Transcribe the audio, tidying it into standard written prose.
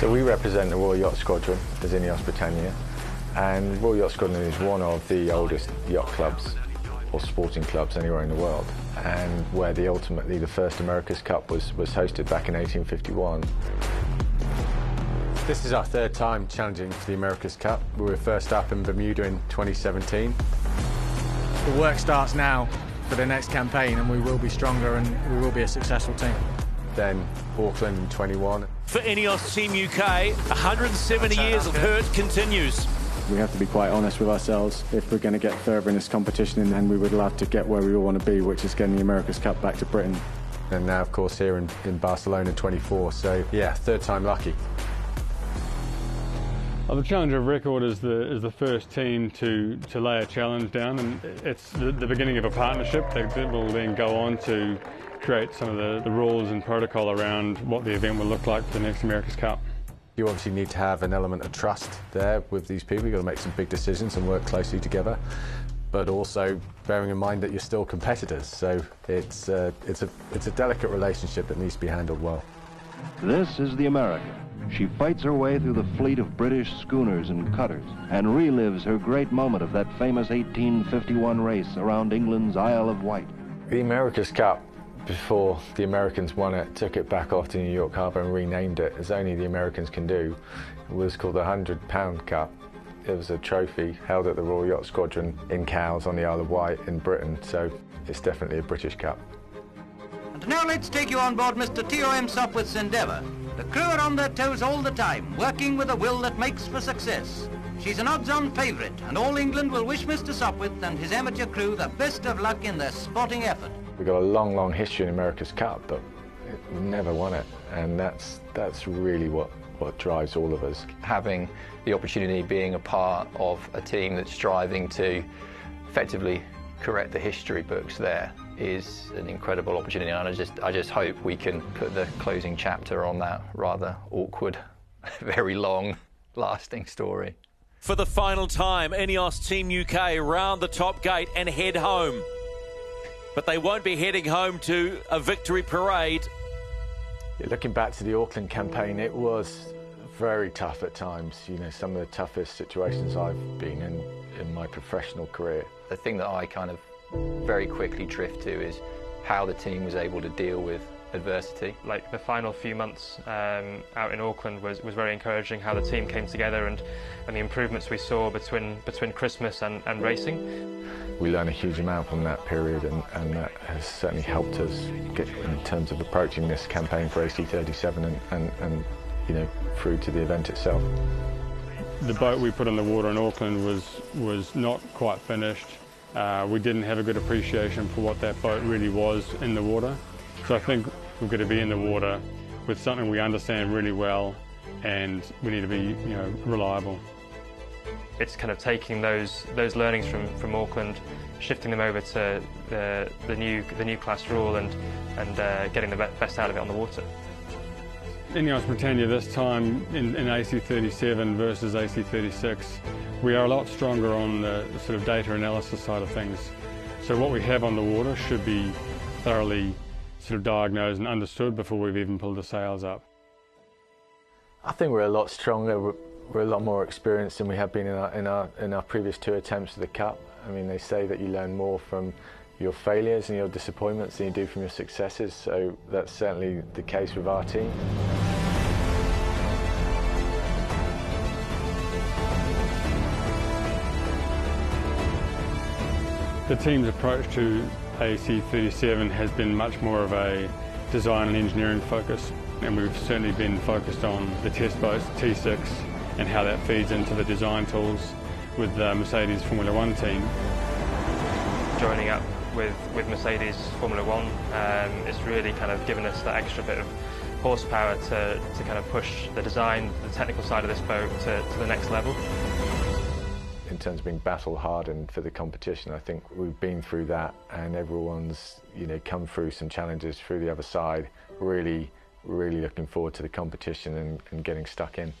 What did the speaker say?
So we represent the Royal Yacht Squadron as INEOS Britannia, and Royal Yacht Squadron is one of the oldest yacht clubs or sporting clubs anywhere in the world, and where ultimately the first America's Cup was hosted back in 1851. This is our third time challenging for the America's Cup. We were first up in Bermuda in 2017. The work starts now for the next campaign, and we will be stronger and we will be a successful team. Then Auckland in 21. For INEOS Team UK, 170 years of hurt continues. We have to be quite honest with ourselves if we're going to get further in this competition, and we would love to get where we all want to be, which is getting the America's Cup back to Britain. And now, of course, here in Barcelona 24, so yeah, third time lucky. Well, the Challenger of Record is the first team to lay a challenge down, and it's the beginning of a partnership that will then go on to create some of the rules and protocol around what the event will look like for the next America's Cup. You obviously need to have an element of trust there with these people. You've got to make some big decisions and work closely together, but also bearing in mind that you're still competitors. So it's a delicate relationship that needs to be handled well. This is the America. She fights her way through the fleet of British schooners and cutters and relives her great moment of that famous 1851 race around England's Isle of Wight. The America's Cup, before the Americans won it, took it back off to New York Harbour and renamed it, as only the Americans can do. It was called the £100 Cup. It was a trophy held at the Royal Yacht Squadron in Cowes on the Isle of Wight in Britain, so it's definitely a British Cup. And now let's take you on board Mr. T.O.M. Sopwith's Endeavour. The crew are on their toes all the time, working with a will that makes for success. She's an odds-on favourite, and all England will wish Mr. Sopwith and his amateur crew the best of luck in their sporting effort. We've got a long, long history in America's Cup, but we've never won it, and that's really what drives all of us. Having the opportunity, being a part of a team that's striving to effectively correct the history books there is an incredible opportunity, and I just hope we can put the closing chapter on that rather awkward, very long, lasting story. For the final time, INEOS Team UK round the top gate and head home. But they won't be heading home to a victory parade. Yeah, looking back to the Auckland campaign, it was very tough at times. You know, some of the toughest situations I've been in my professional career. The thing that I kind of very quickly drift to is how the team was able to deal with adversity. Like the final few months out in Auckland was very encouraging, how the team came together and the improvements we saw between Christmas and racing. We learned a huge amount from that period, and that has certainly helped us get in terms of approaching this campaign for AC37 and you know, through to the event itself. The boat we put on the water in Auckland was not quite finished. We didn't have a good appreciation for what that boat really was in the water. So I think we've got to be in the water with something we understand really well, and we need to be, you know, reliable. It's kind of taking those learnings from Auckland, shifting them over to the new class rule and getting the best out of it on the water. INEOS Britannia this time in AC37 versus AC36, we are a lot stronger on the sort of data analysis side of things. So what we have on the water should be thoroughly sort of diagnosed and understood before we've even pulled the sails up. I think we're a lot stronger. We're a lot more experienced than we have been in our previous two attempts at the Cup. I mean, they say that you learn more from your failures and your disappointments than you do from your successes, so that's certainly the case with our team. The team's approach to AC37 has been much more of a design and engineering focus, and we've certainly been focused on the test boats, T6, and how that feeds into the design tools with the Mercedes Formula One team. Joining up with Mercedes Formula One, it's really kind of given us that extra bit of horsepower to kind of push the design, the technical side of this boat to the next level. In terms of being battle hardened for the competition, I think we've been through that, and everyone's, you know, come through some challenges through the other side. Really looking forward to the competition and getting stuck in.